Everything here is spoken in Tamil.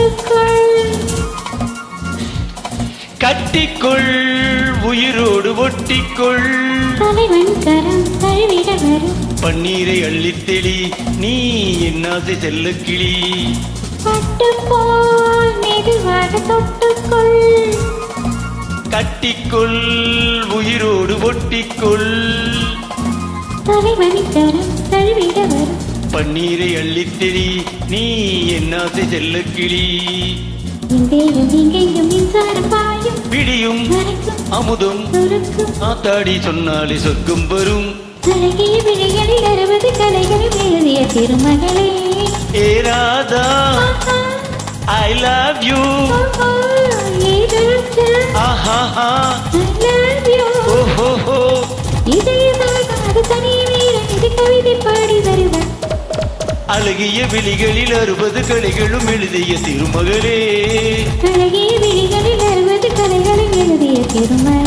தொட்டுக்கொள் கட்டிக்கொள் உயிரோடு ஒட்டிக்கொள் தலைவன் கரம் தழுவிட வரும் பன்னீரை அள்ளித்தெளி நீ என்னாசை செல்ல கிளி பட்டுப்போல் மெதுவாக தொட்டுக்கொள் கட்டிக்கொள் உயிரோடு ஒட்டிக்கொள் தலைவன் கரம் தழுவிட வரும் பன்னீரை அள்ளித்தெளி நீ என்னாசை செல்ல கிளி எங்கேயும் இங்கேயும் மின்சாரம் பாயும் பிடியும் மறைக்கும் அமுதும் சுருக்கும் ஆத்தாடி சொன்னாலே சொர்க்கம் வரும் அழகிய விழிகளில் 60 கலைகளும் எழுதிய திருமகளே ஏ ராதா ஐ லவ் யூ ஆஹாஹா ஓஹோஹோ கவிதை பாடி வருவார் அழகிய விழிகளில் 60 கலைகளும் எழுதிய திருமகளே அழகிய விழிகளில் 60 கலைகளும் எழுதிய திருமகளே